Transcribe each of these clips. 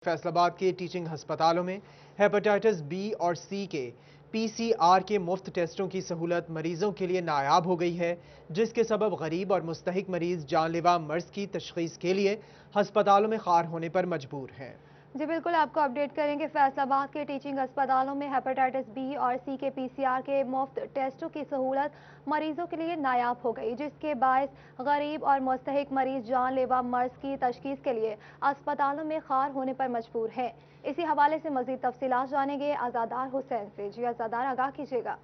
फैसलाबाद के टीचिंग अस्पतालों में हेपेटाइटिस बी और सी के पीसीआर के मुफ्त टेस्टों की सहूलत मरीजों के लिए नायाब हो गई है, जिसके सबब गरीब और मुस्तहिक मरीज जानलेवा मर्ज की तशखीस के लिए अस्पतालों में खार होने पर मजबूर हैं। जी बिल्कुल, आपको अपडेट करेंगे। फैसलाबाद के टीचिंग अस्पतालों में हेपेटाइटिस बी और सी के पीसीआर के मुफ्त टेस्टों की सहूलत मरीजों के लिए नायाब हो गई, जिसके बायस गरीब और मुस्तहिक मरीज जानलेवा मर्ज की तशखीस के लिए अस्पतालों में खार होने पर मजबूर हैं। इसी हवाले से मजीद तफसीलात जानेंगे आज़ादार हुसैन से। जी आज़ादार, आगाह कीजिएगा।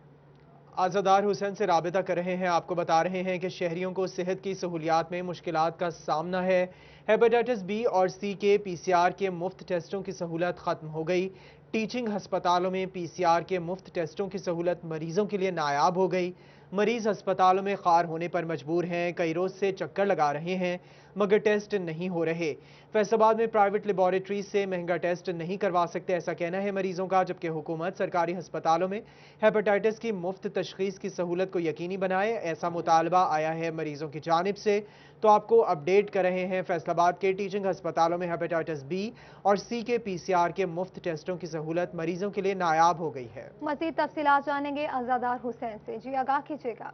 आज़ादार हुसैन से राबिता कर रहे हैं। आपको बता रहे हैं कि शहरियों को सेहत की सहूलियात में मुश्किलात का सामना है। हेपेटाइटिस बी और सी के पीसीआर के मुफ्त टेस्टों की सहूलत खत्म हो गई। टीचिंग अस्पतालों में पीसीआर के मुफ्त टेस्टों की सहूलत मरीजों के लिए नायाब हो गई। मरीज अस्पतालों में खार होने पर मजबूर हैं, कई रोज से चक्कर लगा रहे हैं मगर टेस्ट नहीं हो रहे। फैसलाबाद में प्राइवेट लेबोरेटरी से महंगा टेस्ट नहीं करवा सकते, ऐसा कहना है मरीजों का, जबकि हुकूमत सरकारी अस्पतालों में हेपेटाइटिस की मुफ्त तशखीस की सहूलत को यकीनी बनाए, ऐसा मुतालबा आया है मरीजों की जानिब से। तो आपको अपडेट कर रहे हैं, फैसलाबाद के टीचिंग अस्पतालों में हेपेटाइटिस बी और सी के पीसीआर के मुफ्त टेस्टों की सहूलत मरीजों के लिए नायाब हो गई है। मजीद तफसीलात जानेंगे आज़ादार हुसैन से। जी आगाह कीजिएगा।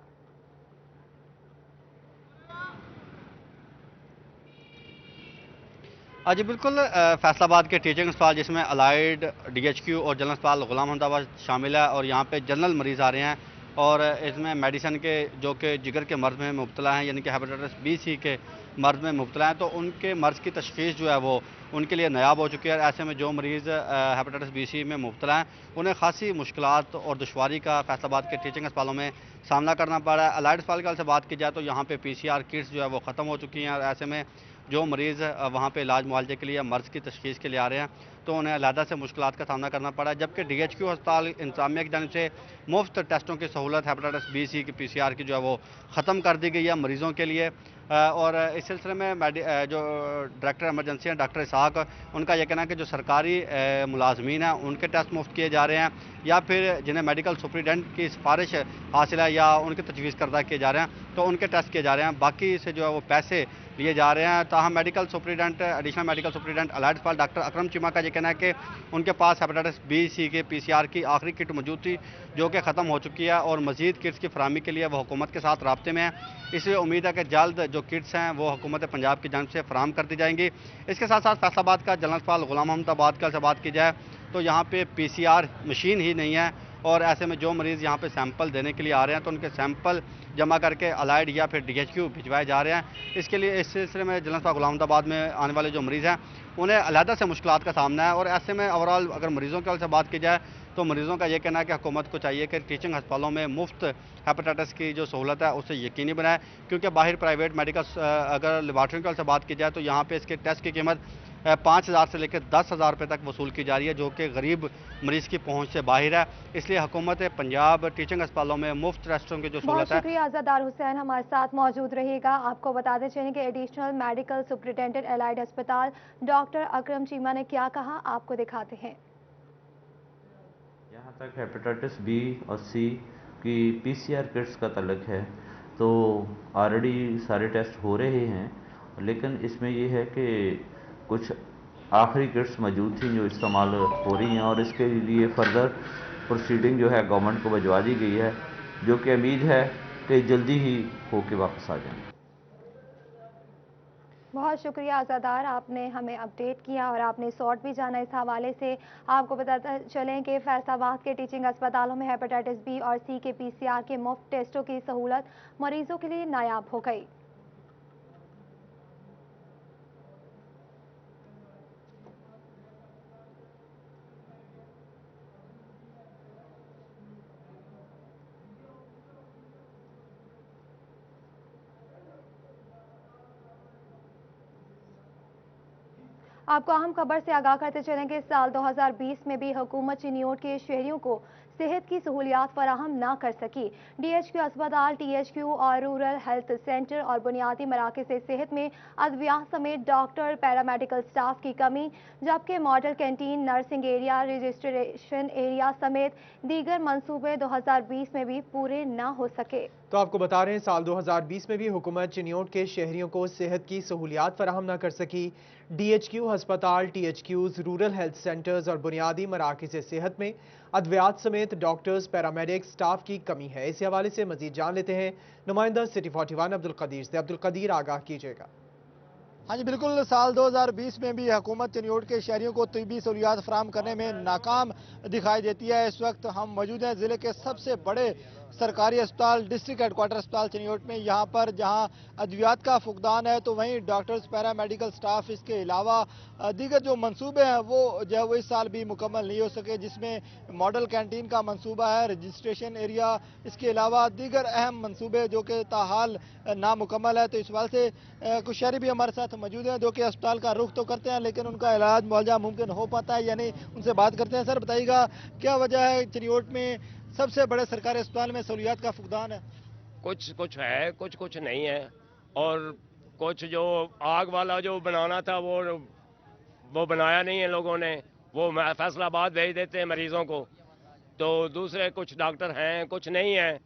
जी बिल्कुल, फैसलाबाद के टीचिंग अस्पताल जिसमें अलाइड, डीएचक्यू और जनरल अस्पताल गुलाम अहमदाबाद शामिल है और यहाँ पे जनरल मरीज़ आ रहे हैं और इसमें मेडिसिन के जो कि जिगर के मर्ज़ में मुब्तला हैं, यानी कि हेपेटाइटिस बी सी के मर्ज़ में मुब्तला हैं, तो उनके मर्ज़ की तशख़ीस जो है वो उनके लिए नायाब हो चुकी है। ऐसे में जो मरीज़ हेपेटाइटिस बी सी में मुब्तला हैं उन्हें खासी मुश्किलात और दुश्वारी का फैसलाबाद के टीचिंग अस्पतालों में सामना करना पड़ रहा है। अलाइड अस्पताल से बात की जाए तो यहाँ पर पीसीआर किट्स जो है वो ख़त्म हो चुकी हैं और ऐसे में जो मरीज़ वहाँ पे इलाज मुआलजे के लिए मर्ज़ की तशख़ीस के लिए आ रहे हैं तो उन्हें अलहदा से मुश्किलात का सामना करना पड़ा है। जबकि डीएचक्यू अस्पताल इंतज़ामिया की जानिब से मुफ्त टेस्टों की सहूलत हेपेटाइटिस बी सी की पीसीआर की जो है वो ख़त्म कर दी गई है मरीज़ों के लिए। और इस सिलसिले में जो डायरेक्टर एमरजेंसी हैं डॉक्टर इसहाक, उनका यह कहना है कि जो सरकारी मुलाजमीन हैं उनके टेस्ट मुफ्त किए जा रहे हैं या फिर जिन्हें मेडिकल सुपरिटेंडेंट की सिफारिश हासिल है या उनकी तजवीज़ करदा किए जा रहे हैं तो उनके टेस्ट किए जा रहे हैं, बाकी से जो है वो पैसे लिए जा रहे हैं। ताहम medical superintendent, additional medical superintendent allied अस्पताल डॉक्टर अकरम चीमा का ये कहना है कि उनके पास हेपेटाइटिस बी सी के पीसीआर की आखिरी किट मौजूद थी जो कि ख़त्म हो चुकी है और मज़ीद किट्स की फराहमी के लिए वह हुकूमत के साथ राब्ते में है। इसलिए उम्मीद है कि जल्द जो किट्स हैं वो हुकूमत पंजाब की जानिब से फराहम कर दी जाएंगी। इसके साथ साथ फैसलाबाद का जनरल अस्पताल गुलाम अहमदाबाद का से बात की जाए तो यहाँ पे पीसीआर मशीन ही नहीं है और ऐसे में जो मरीज़ यहाँ पे सैंपल देने के लिए आ रहे हैं तो उनके सैंपल जमा करके अलाइड या फिर डीएचक्यू भिजवाए जा रहे हैं। इसके लिए इस सिलसिले में जनरल अस्पताल गुलाम अहमदाबाद में आने वाले जो मरीज़ हैं उन्हें अलहदा से मुश्किलात का सामना है और ऐसे में ओवरऑल अगर मरीज़ों के से बात की जाए तो मरीज़ों का ये कहना है कि हुकूमत को चाहिए कि टीचिंग अस्पतालों में मुफ्त हेपेटाइटिस की जो सहूलत है उसे यकीनी बनाए, क्योंकि बाहर प्राइवेट मेडिकल अगर लेबॉर्ट्री से बात की जाए तो यहाँ पे इसके टेस्ट की कीमत 5,000 से लेकर 10,000 रुपये तक वसूल की जा रही है, जो कि गरीब मरीज़ की पहुँच से बाहर है। इसलिए हुकूमत पंजाब टीचिंग अस्पतालों में मुफ्त टेस्टों की जो बहुत सहूलत है। शुक्रिया आज़ादार हुसैन, हमारे साथ मौजूद रहिएगा। आपको बताते चलें कि एडिशनल मेडिकल सुपरिटेंडेंट एलाइड अस्पताल डॉक्टर अकरम चीमा ने क्या कहा, आपको दिखाते हैं। जहाँ तक हेपेटाइटिस बी और सी की पीसीआर किट्स का तल्लुक है तो ऑलरेडी सारे टेस्ट हो रहे हैं, लेकिन इसमें ये है कि कुछ आखिरी किट्स मौजूद थी जो इस्तेमाल हो रही हैं और इसके लिए फर्दर प्रोसीडिंग जो है गवर्नमेंट को भिजवा दी गई है, जो कि उम्मीद है कि जल्दी ही होके वापस आ जाएंगे। बहुत शुक्रिया आज़ादार, आपने हमें अपडेट किया और आपने सॉर्ट भी जाना। इस हवाले से आपको बताते चलें कि फैसलाबाद के टीचिंग अस्पतालों में हेपेटाइटिस बी और सी के पीसीआर के मुफ्त टेस्टों की सहूलत मरीजों के लिए नायाब हो गई। आपको अहम खबर से आगाह करते चलें कि साल 2020 में भी हुकूमत चिन्योट के शहरियों को सेहत की सहूलियात फराहम ना कर सकी। DHQ अस्पताल, THQ और रूरल हेल्थ सेंटर और बुनियादी मराकज़ सेहत में अद्वियात समेत डॉक्टर, पैरामेडिकल स्टाफ की कमी, जबकि model canteen, nursing area, registration area समेत दीगर मंसूबे 2020 में भी पूरे ना हो सके। तो आपको बता रहे हैं, साल 2020 में भी हुकूमत चिन्योट के शहरियों को सेहत की सहूलियात फराहम न कर सकी। DHQ अस्पताल, THQs, रूरल हेल्थ सेंटर्स और बुनियादी मराकज़ सेहत में अद्वियात समेत डॉक्टर्स, पैरामेडिक स्टाफ की कमी है। इसी हवाले से मजीद जान लेते हैं नुमाइंदा सिटी 41 अब्दुल कदीर से। अब्दुल कदीर, आगाह कीजिएगा। हाँ जी बिल्कुल, साल 2020 में भी हुकूमत चिन्योट के शहरियों को तिब्बी सहूलियात फराहम करने में नाकाम दिखाई देती है। इस वक्त हम मौजूद हैं जिले के सबसे बड़े सरकारी अस्पताल, डिस्ट्रिक्ट हेडक्वार्टर अस्पताल चिन्योट में। यहाँ पर जहाँ अद्वियात का फुकदान है, तो वहीं डॉक्टर्स, पैरामेडिकल स्टाफ, इसके अलावा दीगर जो मंसूबे हैं वो जो है वो इस साल भी मुकम्मल नहीं हो सके, जिसमें मॉडल कैंटीन का मंसूबा है, रजिस्ट्रेशन एरिया, इसके अलावा दीगर अहम मंसूबे जो कि ताहाल नामुकम्मल है। तो इस बात से कुछ शहरी भी हमारे साथ मौजूद हैं जो कि अस्पताल का रुख तो करते हैं, लेकिन उनका इलाज मुआवजा मुमकिन हो पाता है या नहीं, उनसे बात करते हैं। सर बताइएगा, क्या वजह है चिन्योट में सबसे बड़े सरकारी अस्पताल में सहूलियात का फुकदान है? कुछ कुछ है, कुछ कुछ नहीं है, और कुछ जो आग वाला जो बनाना था वो बनाया नहीं है लोगों ने। वो फैसलाबाद भेज देते हैं मरीजों को, तो दूसरे कुछ डॉक्टर हैं, कुछ नहीं है।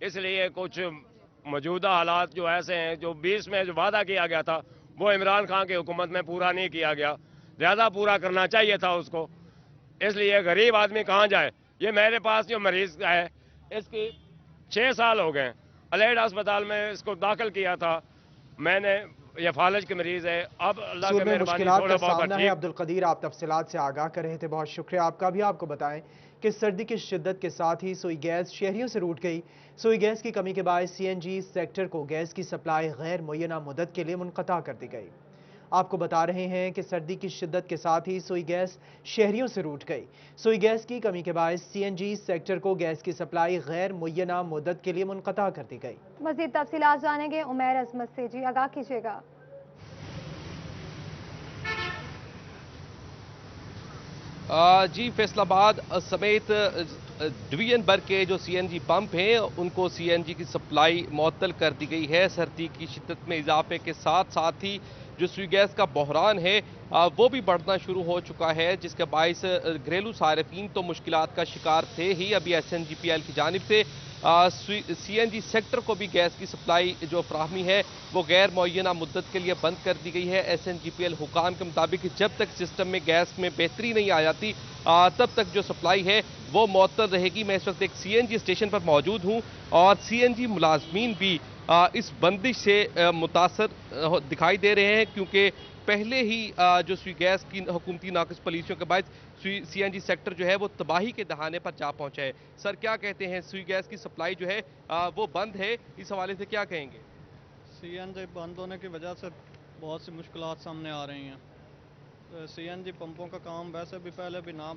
इसलिए कुछ मौजूदा हालात जो ऐसे हैं, जो 20 में जो वादा किया गया था वो इमरान खान की हुकूमत में पूरा नहीं किया गया, ज़्यादा पूरा करना चाहिए था उसको। इसलिए गरीब आदमी कहाँ जाए। ये मेरे पास जो मरीज है, इसकी 6 साल हो गए, अलेड अस्पताल में इसको दाखिल किया था मैंने। ये फालज के मरीज है। अब अल्लाह की मेहरबानी मुश्किलात का थोड़ा बहुत सामना है। ठीक। अब्दुल कदीर, आप तफसीलात से आगाह कर रहे थे, बहुत शुक्रिया आपका भी। आपको बताएं कि सर्दी की शिद्दत के साथ ही सुई गैस शहरियों से रूठ गई। सुई गैस की कमी के बाद CNG सेक्टर को गैस की सप्लाई गैर मुय्यना मुद्दत के लिए मुनक़ता कर दी गई। आपको बता रहे हैं कि सर्दी की शिद्दत के साथ ही सुई गैस शहरियों से रूठ गई। सुई गैस की कमी के बाद CNG सेक्टर को गैस की सप्लाई गैर मुय्यना मुद्दत के लिए मुनक़ता कर दी गई। मज़ीद तफसीलात जानेंगे उमैर अजमत से। जी, आगाह कीजिएगा। जी, फैसलाबाद समेत डिवीजन भर के जो CNG पंप हैं उनको CNG की सप्लाई मुअत्तल कर दी गई है। सर्दी की शिद्दत में इजाफे के साथ साथ ही जो सुई गैस का बहरान है वो भी बढ़ना शुरू हो चुका है, जिसके बाइस घरेलू सारिफीन तो मुश्किलात का शिकार थे ही। अभी SNGPL की जानिब से CNG सेक्टर को भी गैस की सप्लाई जो फ्राहमी है वो गैर मुअय्यना मुद्दत के लिए बंद कर दी गई है। SNGPL हुकाम के मुताबिक जब तक सिस्टम में गैस में बेहतरी नहीं आ जाती तब तक जो सप्लाई है वो मुअत्तल रहेगी। मैं इस वक्त एक CNG स्टेशन पर मौजूद हूँ और CNG मुलाजमीन भी इस बंदिश से मुतासर दिखाई दे रहे हैं, क्योंकि पहले ही जो सुई गैस की हुकूमती नाक़िस पॉलिसियों के बाद CNG सेक्टर जो है वो तबाही के दहाने पर जा पहुंचा है। सर क्या कहते हैं, सुई गैस की सप्लाई जो है वो बंद है, इस हवाले से क्या कहेंगे? CNG बंद होने की वजह से बहुत सी मुश्किलात सामने आ रही हैं। CNG पंपों का काम वैसे भी पहले भी ना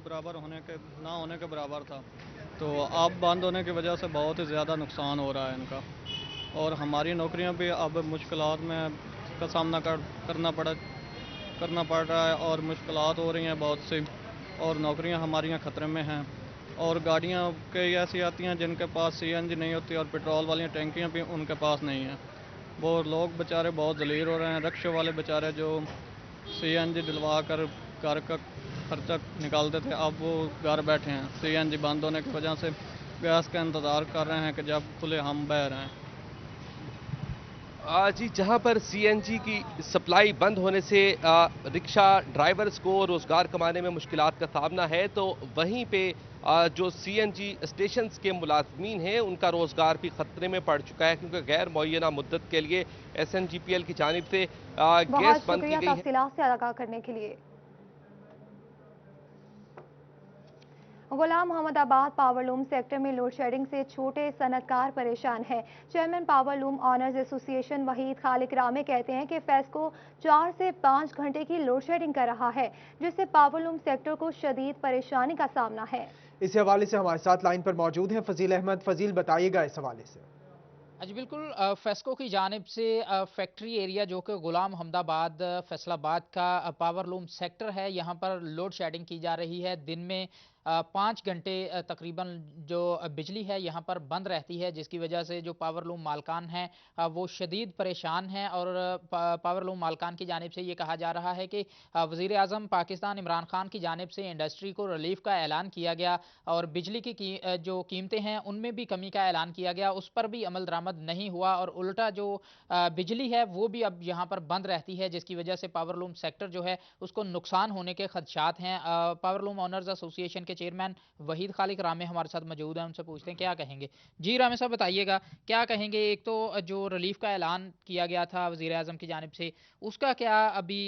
होने के बराबर था, तो अब बंद होने की वजह से बहुत ही ज़्यादा नुकसान हो रहा है इनका, और हमारी नौकरियां भी अब मुश्किलात में का सामना करना पड़ रहा है, और मुश्किलात हो रही हैं बहुत सी, और नौकरियां हमारियां खतरे में हैं। और गाड़ियां कई ऐसी आती हैं जिनके पास CNG नहीं होती, और पेट्रोल वाली टैंकियां भी उनके पास नहीं हैं। वो लोग बेचारे बहुत ज़लील हो रहे हैं। रिक्शे वाले बेचारे जो CNG दिलवा कर घर का खर्चा निकालते थे, अब वो घर बैठे हैं। CNG बंद होने की वजह से गैस का इंतज़ार कर रहे हैं कि जब खुले हम बह रहे हैं। जी, जहां पर CNG की सप्लाई बंद होने से रिक्शा ड्राइवर्स को रोज़गार कमाने में मुश्किलात का सामना है, तो वहीं पे जो CNG स्टेशंस के मुलाजमीन हैं उनका रोज़गार भी ख़तरे में पड़ चुका है, क्योंकि गैर मुअय्यना मुद्दत के लिए SNGPL की जानिब से गैस बंद की गई है। तफसीलात से आगाह करने के लिए। गुलाम मोहम्मदाबाद पावरलूम सेक्टर में लोड शेडिंग से छोटे सनतकार परेशान हैं। Chairman powerloom owners association Waheed Khaliq Ramay कहते हैं कि फेस्को 4 से 5 घंटे की लोड शेडिंग कर रहा है, जिससे पावरलूम सेक्टर को शदीद परेशानी का सामना है। इस हवाले से हमारे साथ लाइन पर मौजूद हैं फजील अहमद। फजील, बताइएगा इस हवाले से। जी बिल्कुल, फेस्को की जानिब से फैक्ट्री एरिया जो कि गुलाम मोहम्मदाबाद फैसलाबाद का पावरलूम सेक्टर है, यहाँ पर लोड शेडिंग की जा रही है। दिन में 5 घंटे तकरीबन जो बिजली है यहाँ पर बंद रहती है, जिसकी वजह से जो पावर लूम मालकान हैं वो शदीद परेशान हैं। और पावर लूम मालकान की जानिब से ये कहा जा रहा है कि वज़ीर आज़म पाकिस्तान इमरान खान की जानिब से इंडस्ट्री को रिलीफ का ऐलान किया गया और बिजली की जो कीमतें हैं उनमें भी कमी का ऐलान किया गया, उस पर भी अमल दरामद नहीं हुआ और उल्टा जो बिजली है वो भी अब यहाँ पर बंद रहती है, जिसकी वजह से पावर लूम सेक्टर जो है उसको नुकसान होने के खदशात हैं। पावर लूम ओनर्स एसोसिएशन के चेयरमैन वहीद खालिक रामे हमारे साथ मौजूद हैं, उनसे पूछते हैं क्या कहेंगे। जी रामे साहब बताइएगा क्या कहेंगे। एक तो जो रिलीफ का ऐलान किया गया था वज़ीर आज़म की जानिब से, उसका क्या अभी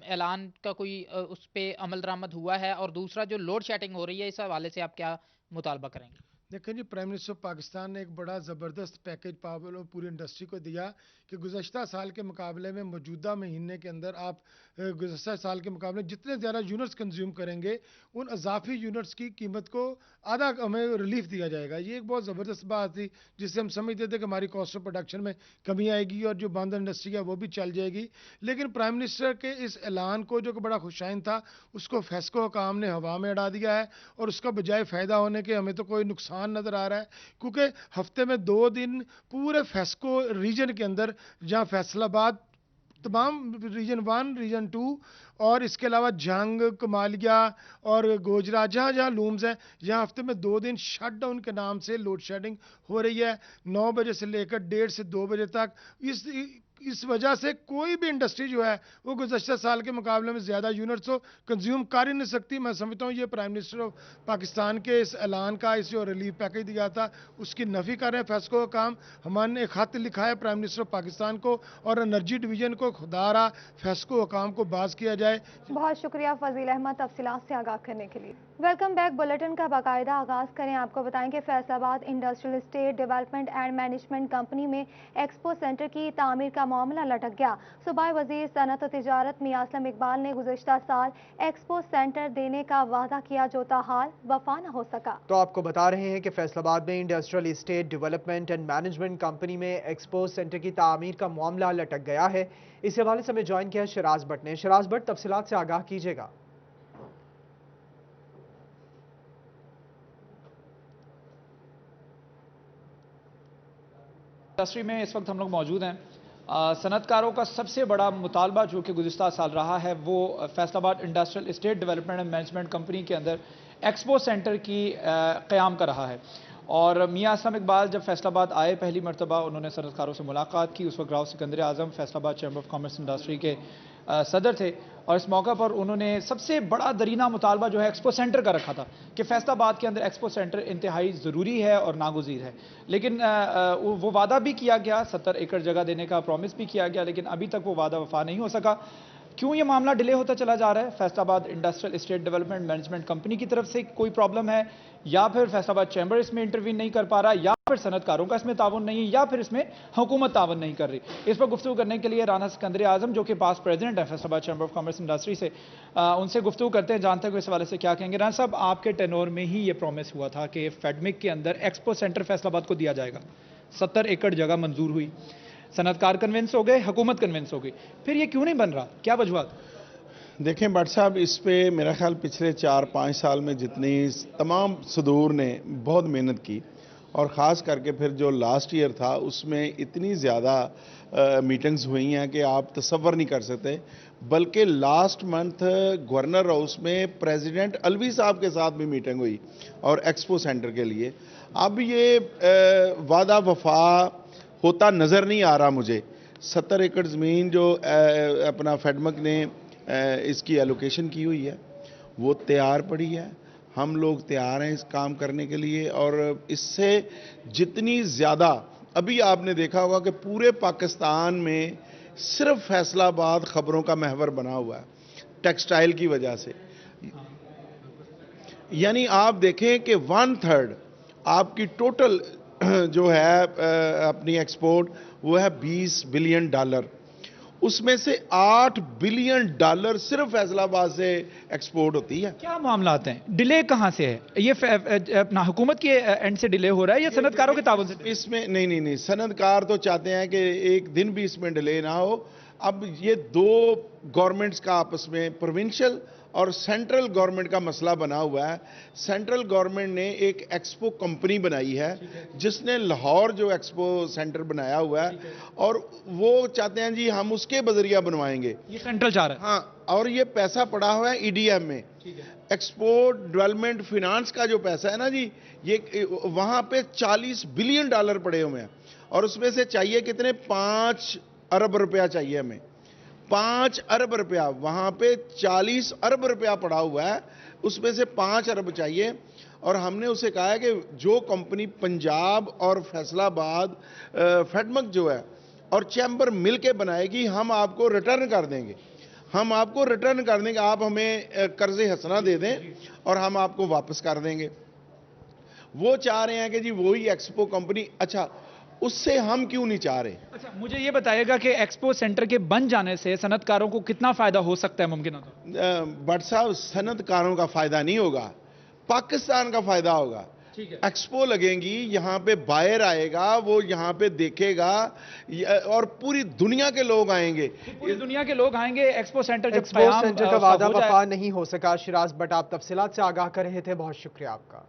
ऐलान का कोई उस पर अमल दरामद हुआ है, और दूसरा जो लोड शेडिंग हो रही है इस हवाले से आप क्या मुतालबा करेंगे। देखें जी, प्राइम मिनिस्टर पाकिस्तान ने एक बड़ा ज़बरदस्त पैकेज पावर और पूरी इंडस्ट्री को दिया कि गुज़श्ता साल के मुकाबले में मौजूदा महीने के अंदर आप गुज़श्ता साल के मुकाबले जितने ज़्यादा यूनिट्स कंज्यूम करेंगे उन अजाफी यूनिट्स की कीमत को आधा हमें रिलीफ दिया जाएगा। ये एक बहुत ज़बरदस्त बात थी जिससे हम समझते थे कि हमारी कॉस्ट ऑफ प्रोडक्शन में कमी आएगी और जो बंद इंडस्ट्री है वो भी चल जाएगी। लेकिन प्राइम मिनिस्टर के इस ऐलान को जो कि बड़ा खुशाइन था उसको फेस्को हुकाम ने हवा में उड़ा दिया है और उसका बजाय फ़ायदा होने के हमें तो कोई नुकसान नज़र आ रहा है, क्योंकि हफ्ते में 2 दिन पूरे फेस्को रीजन के अंदर जहां फैसलाबाद तमाम रीजन 1 रीजन 2 और इसके अलावा जंग कमालिया और गोजरा जहाँ जहाँ लूम्स हैं यहाँ हफ्ते में 2 दिन शट डाउन के नाम से लोड शेडिंग हो रही है 9 बजे से लेकर 1:30 से 2 बजे तक। इस वजह से कोई भी इंडस्ट्री जो है वो गुज़श्ता साल के मुकाबले में ज़्यादा यूनिट्स को कंज्यूम कर ही नहीं सकती। मैं समझता हूँ ये प्राइम मिनिस्टर ऑफ पाकिस्तान के इस ऐलान का, इस जो रिलीफ पैकेज दिया था उसकी नफ़ी कर रहे हैं फेस्को का काम। हमने एक खत लिखा है प्राइम मिनिस्टर ऑफ पाकिस्तान को और एनर्जी डिवीजन को, खुदारा फेस्को का काम को बाज किया जाए। बहुत शुक्रिया फजील अहमद तफसीलात से आगाह करने के लिए। वेलकम बैक बुलेटिन का बाकायदा आगाज करें। आपको बताएंगे Faisalabad industrial estate development and management company में एक्सपो सेंटर की तामीर का मामला लटक गया। सूबाई वजीर सनत और तिजारत मियां असलम इकबाल ने गुज़श्ता साल एक्सपो सेंटर देने का वादा किया जो ताहाल वफा न हो सका। तो आपको बता रहे हैं कि फैसलाबाद में industrial estate development and management company में एक्सपो सेंटर की तामीर का मामला लटक गया है। इस हवाले से हमें ज्वाइन किया शराज भट्ट ने। शराज भट्ट, तफसीलात से आगाह कीजिएगा। इंडस्ट्री में इस वक्त हम लोग मौजूद हैं। सनतकारों का सबसे बड़ा मुतालबा जो कि गुज़िस्ता साल रहा है वो Faisalabad industrial estate development and management company के अंदर एक्सपो सेंटर की क़याम का रहा है। और मियां असलम इकबाल जब फैसलाबाद आए पहली मरतबा उन्होंने सनतकारों से मुलाकात की। उस वक्त Rao Sikandar Azam Faisalabad chamber of commerce industry के सदर थे और इस मौका पर उन्होंने सबसे बड़ा दरीना मुतालबा जो है एक्सपो सेंटर का रखा था कि फैसलाबाद के अंदर एक्सपो सेंटर इंतहाई ज़रूरी है और नागुज़ीर है। लेकिन वो वादा भी किया गया, 70 एकड़ जगह देने का प्रॉमिस भी किया गया, लेकिन अभी तक वो वादा वफा नहीं हो सका। क्यों ये मामला डिले होता चला जा रहा है? Faisalabad industrial estate development management company की तरफ से कोई प्रॉब्लम है, या फिर फैसलाबाद चैम्बर इसमें इंटरवीन नहीं कर पा रहा, या फिर सनतकारों का इसमें ताउन नहीं है, या फिर इसमें हुकूमत ताउन नहीं कर रही। इस पर गुफ्तगू करने के लिए राना सिकंदर आज़म जो कि पास प्रेसिडेंट है Faisalabad chamber of commerce industry से, उनसे गुफ्तगू करते हैं, जानते हैं इस हवाले से क्या कहेंगे। राना साहब, आपके टेनोर में ही ये प्रॉमिस हुआ था कि फेडमिक के अंदर एक्सपो सेंटर फैसलाबाद को दिया जाएगा। 70 एकड़ जगह मंजूर हुई, सनतकार कन्विंस हो गए, हुकूमत कन्विंस हो गई, फिर ये क्यों नहीं बन रहा? क्या वजूहत? देखें भट्ट साहब, इस पे मेरा ख्याल पिछले 4-5 साल में जितनी तमाम सदूर ने बहुत मेहनत की और ख़ास करके फिर जो लास्ट ईयर था उसमें इतनी ज़्यादा मीटिंग्स हुई हैं कि आप तसव्वुर नहीं कर सकते। बल्कि लास्ट मंथ गवर्नर हाउस में प्रेसिडेंट अलवी साहब के साथ भी मीटिंग हुई और एक्सपो सेंटर के लिए। अब ये वादा वफा होता नज़र नहीं आ रहा मुझे। 70 एकड़ ज़मीन जो अपना फेडमक ने इसकी एलोकेशन की हुई है वो तैयार पड़ी है, हम लोग तैयार हैं इस काम करने के लिए। और इससे जितनी ज़्यादा, अभी आपने देखा होगा कि पूरे पाकिस्तान में सिर्फ फैसलाबाद खबरों का महवर बना हुआ है टेक्सटाइल की वजह से। यानी आप देखें कि 1/3 आपकी टोटल जो है अपनी एक्सपोर्ट वो है $20 बिलियन, उसमें से $8 बिलियन सिर्फ फैसलाबाद से एक्सपोर्ट होती है। क्या मामला आते हैं? डिले कहां से है? ये अपना हुकूमत के एंड से डिले हो रहा है या सनतकारों के ताउन से? इसमें नहीं, सनतकार तो चाहते हैं कि एक दिन भी इसमें डिले ना हो। अब ये 2 गवर्नमेंट्स का आपस में, प्रोविंशियल और सेंट्रल गवर्नमेंट का मसला बना हुआ है। सेंट्रल गवर्नमेंट ने एक एक्सपो कंपनी बनाई है जिसने लाहौर जो एक्सपो सेंटर बनाया हुआ है और वो चाहते हैं जी हम उसके बजरिया बनवाएंगे। ये सेंट्रल चाह रहा है। हाँ, और ये पैसा पड़ा हुआ है ईडीएम में, एक्सपोर्ट डेवलपमेंट फिनांस का जो पैसा है ना जी, ये वहां पे $40 बिलियन पड़े हुए हैं और उसमें से चाहिए कितने, 5 अरब रुपया चाहिए हमें, 5 अरब रुपया। वहां पे 40 अरब रुपया पड़ा हुआ है, उसमें से 5 अरब चाहिए। और हमने उसे कहा है कि जो कंपनी पंजाब और फैसलाबाद फेडमक जो है और चैम्बर मिल के बनाएगी, हम आपको रिटर्न कर देंगे, हम आपको रिटर्न कर देंगे, आप हमें कर्जे हसना दे दें और हम आपको वापस कर देंगे। वो चाह रहे हैं कि जी वही एक्सपो कंपनी, अच्छा उससे हम क्यों नहीं चाह रहे? अच्छा, मुझे ये बताइएगा कि एक्सपो सेंटर के बन जाने से सनतकारों को कितना फायदा हो सकता है मुमकिन होगा? भट्ट साहब, सनतकारों का फायदा नहीं होगा, पाकिस्तान का फायदा होगा। एक्सपो लगेंगी, यहाँ पे बायर आएगा, वो यहाँ पे देखेगा और पूरी दुनिया के लोग आएंगे। पूरी दुनिया के लोग आएंगे। एक्सपो सेंटर का वादा वफा नहीं हो सका। शिराज भट्ट, आप तफसीलात से आगाह कर रहे थे, बहुत शुक्रिया आपका।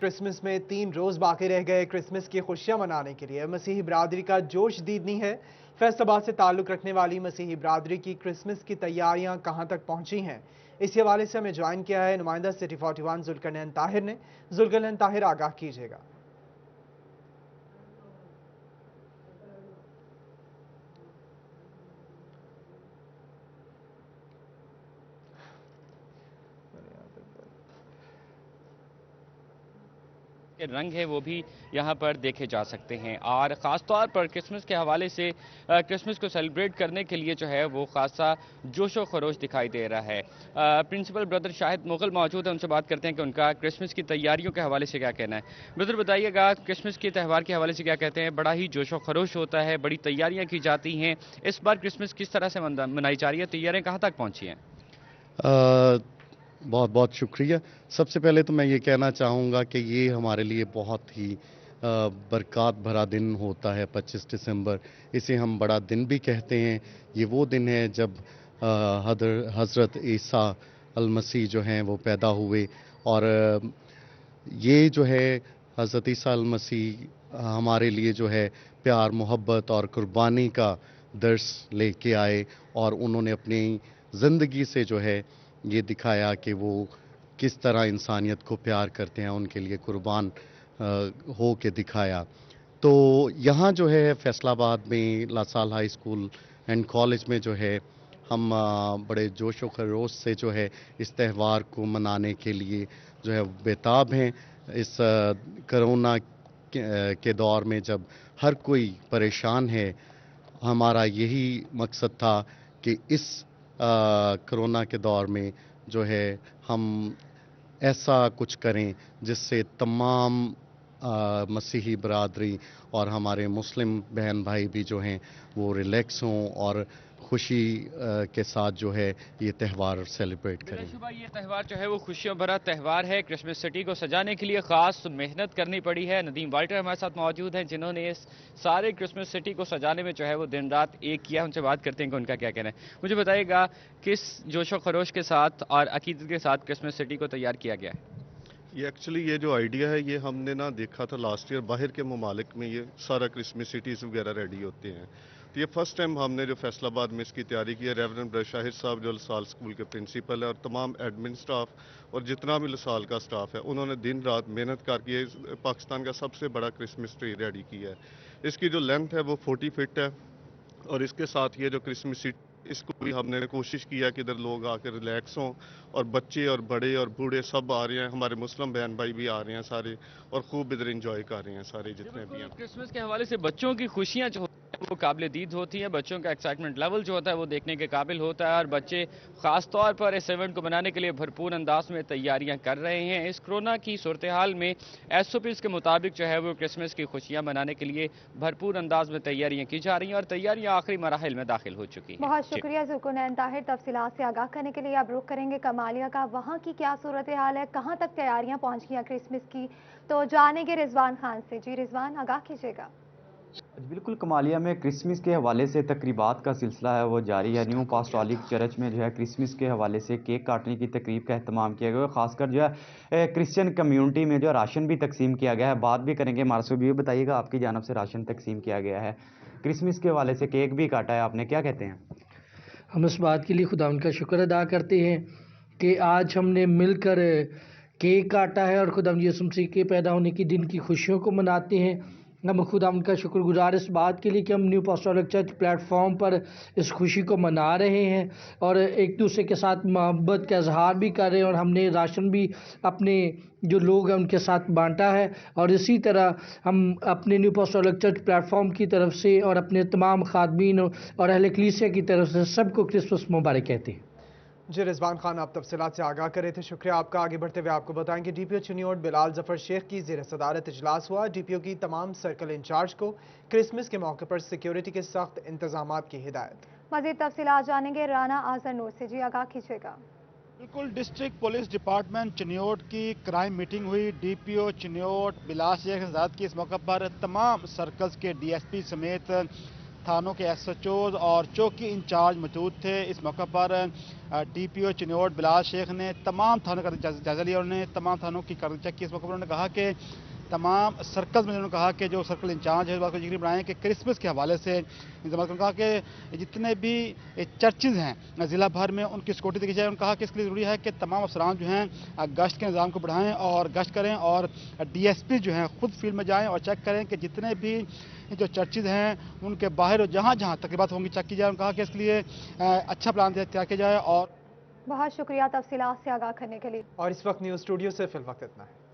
क्रिसमस में 3 रोज बाकी रह गए। क्रिसमस की खुशियां मनाने के लिए मसीही बिरादरी का जोश दीदनी है। फैसलाबाद से ताल्लुक रखने वाली मसीही बिरादरी की क्रिसमस की तैयारियां कहां तक पहुंची हैं, इसी हवाले से हमें ज्वाइन किया है नुमाइंदा सिटी 41 जुल्करनैन ताहिर ने। जुल्करनैन ताहिर, आगाह कीजिएगा। के रंग है वो भी यहाँ पर देखे जा सकते हैं और ख़ास तौर पर क्रिसमस के हवाले से क्रिसमस को सेलिब्रेट करने के लिए जो है वो खासा जोशो खरोश दिखाई दे रहा है। प्रिंसिपल ब्रदर शाहिद मुगल मौजूद है, उनसे बात करते हैं कि उनका क्रिसमस की तैयारियों के हवाले से क्या कहना है। ब्रदर बताइएगा, क्रिसमस के त्यौहार के हवाले से क्या कहते हैं? बड़ा ही जोशो खरोश होता है, बड़ी तैयारियाँ की जाती हैं। इस बार क्रिसमस किस तरह से मनाई जा रही है, तैयारियाँ कहाँ तक पहुँची हैं? बहुत बहुत शुक्रिया। सबसे पहले तो मैं ये कहना चाहूँगा कि ये हमारे लिए बहुत ही बरक़ात भरा दिन होता है 25 दिसंबर। इसे हम बड़ा दिन भी कहते हैं। ये वो दिन है जब हज़रत ईसा अल-मसीह जो हैं वो पैदा हुए और ये जो है हज़रत ईसा अल-मसीह हमारे लिए जो है प्यार, मोहब्बत और कुर्बानी का दर्स लेके आए और उन्होंने अपनी ज़िंदगी से जो है ये दिखाया कि वो किस तरह इंसानियत को प्यार करते हैं, उनके लिए कुर्बान हो के दिखाया। तो यहाँ जो है फैसलाबाद में LaSalle high school and college में जो है हम बड़े जोश व खरोश से जो है इस त्यौहार को मनाने के लिए जो है बेताब हैं। इस कोरोना के दौर में जब हर कोई परेशान है, हमारा यही मकसद था कि इस कोरोना के दौर में जो है हम ऐसा कुछ करें जिससे तमाम मसीही बरादरी और हमारे मुस्लिम बहन भाई भी जो हैं वो रिलैक्स हों और खुशी के साथ जो है ये त्यौहार सेलिब्रेट करें। ये त्यौहार जो है वो खुशियों भरा त्यौहार है। क्रिसमस सिटी को सजाने के लिए ख़ास मेहनत करनी पड़ी है। नदीम वाल्टर हमारे साथ मौजूद हैं जिन्होंने इस सारे क्रिसमस सिटी को सजाने में जो है वो दिन रात एक किया। उनसे बात करते हैं कि उनका क्या कहना है। मुझे बताइएगा, किस जोशो खरोश के साथ और अकीदत के साथ क्रिसमस सिटी को तैयार किया गया है? ये एक्चुअली ये जो आइडिया है ये हमने ना देखा था लास्ट ईयर, बाहर के ममालिक में ये सारा क्रिसमस सिटीज़ वगैरह रेडी होते हैं। तो ये फर्स्ट टाइम हमने जो फैसलाबाद में इसकी तैयारी की है। रेवरेंड ब्रदर शाहिद साहब जो लसाल स्कूल के प्रिंसिपल है और तमाम एडमिन स्टाफ और जितना भी लसाल का स्टाफ है, उन्होंने दिन रात मेहनत करके पाकिस्तान का सबसे बड़ा क्रिसमस ट्री रेडी किया है। इसकी जो लेंथ है वो 40 फीट है और इसके साथ ये जो क्रिसमस सिटी, इसको भी हमने कोशिश किया कि इधर लोग आकर रिलैक्स हों और बच्चे और बड़े और बूढ़े सब आ रहे हैं, हमारे मुस्लिम बहन भाई भी आ रहे हैं सारे और खूब इधर एंजॉय कर रहे हैं सारे जितने भी हैं। क्रिसमस के हवाले से बच्चों की खुशियाँ जो वो काबिल दीद होती हैं। बच्चों का एक्साइटमेंट लेवल जो होता है वो देखने के काबिल होता है और बच्चे ख़ास तौर पर इस इवेंट को मनाने के लिए भरपूर अंदाज में तैयारियां कर रहे हैं। इस कोरोना की सूरत हाल में SOPs के मुताबिक जो है वो क्रिसमस की खुशियां मनाने के लिए भरपूर अंदाज में तैयारियां की जा रही हैं और तैयारियां आखिरी मराहिल में दाखिल हो चुकी हैं। बहुत शुक्रिया ज़ुल्कुनैन ताहिर, तफसीलात से आगाह करने के लिए। अब रुख करेंगे कमालिया का, वहाँ की क्या सूरत हाल है, कहाँ तक तैयारियां पहुँच गई हैं क्रिसमस की, तो जानेंगे रिजवान खान से। जी रिजवान, आगाह कीजिएगा। बिल्कुल, कमालिया में क्रिसमस के हवाले से तकरीबात का सिलसिला है वो जारी है। न्यू अपोस्टोलिक चर्च में जो है क्रिसमस के हवाले से केक काटने की तकरीब का अहतमाम किया गया है। खासकर जो है क्रिश्चियन कम्युनिटी में जो राशन भी तकसीम किया गया है। बात भी करेंगे हमारे से, भी बताइएगा आपकी जानब से राशन तकसीम किया गया है, क्रिसमस के हवाले से केक भी काटा है आपने, क्या कहते हैं? हम इस बात के लिए खुदा उनका शुक्र अदा करते हैं कि आज हमने मिलकर केक काटा है और खुदा यीशु मसीह के पैदा होने की दिन की खुशियों को मनाते हैं। हम खुदा उनका शुक्रगुजार इस बात के लिए कि हम न्यू अपोस्टोलिक चर्च प्लेटफॉर्म पर इस खुशी को मना रहे हैं और एक दूसरे के साथ मोहब्बत का इजहार भी कर रहे हैं और हमने राशन भी अपने जो लोग हैं उनके साथ बांटा है। और इसी तरह हम अपने न्यू अपोस्टोलिक चर्च प्लेटफॉर्म की तरफ से और अपने तमाम खादमीन और अहले कलीसिया की तरफ से सबको क्रिसमस मुबारक कहते हैं। जी रिजवान खान, आप तफसीलात से आगाह कर रहे थे, शुक्रिया आपका। आगे बढ़ते हुए आपको बताएंगे DPO चिन्योट बिलाल जफर शेख की ज़ेर सदारत इजलास हुआ। DPO की तमाम सर्कल इंचार्ज को क्रिसमस के मौके पर सिक्योरिटी के सख्त इंतजाम की हिदायत। मज़ीद तफसीलात जानेंगे राना आजर नूर से। जी आगाह कीजिएगा। बिल्कुल, डिस्ट्रिक्ट पुलिस डिपार्टमेंट चिन्योट की क्राइम मीटिंग हुई। DPO चिन्योट बिलाल शेख आज़ाद की इस मौके पर तमाम सर्कल्स के DSP समेत थानों के SHOs और चौकी इंचार्ज मौजूद थे। इस मौके पर DPO चिन्योट बिलाल शेख ने तमाम थानों का जायजा लिया। उन्होंने तमाम थानों की कार्रवाई चेक की। इस मौके पर उन्होंने कहा कि तमाम सर्कल्स में उन्होंने कहा कि जो सर्कल इंचार्ज है इस बात को यकीनी बनाएं कि क्रिसमस के हवाले से इंतजाम। उन्होंने कहा कि जितने भी चर्चेज हैं ज़िला भर में उनकी सिक्योरिटी देखी जाए। उन्होंने कहा कि इसके लिए ज़रूरी है कि तमाम अफसरान जो हैं गश्त के निज़ाम को बढ़ाएं और गश्त करें और DSP जो हैं खुद फील्ड में जाएँ और चेक करें कि जितने भी जो चर्चेज हैं उनके बाहर जहाँ जहाँ तकरीबात होंगी चेक की जाए। उन्होंने कहा कि इसके लिए अच्छा प्लान तैयार किया जाए। और बहुत शुक्रिया तफसीलात से आगाह करने के लिए। और इस वक्त न्यूज़ स्टूडियो से फिल वक्त इतना है।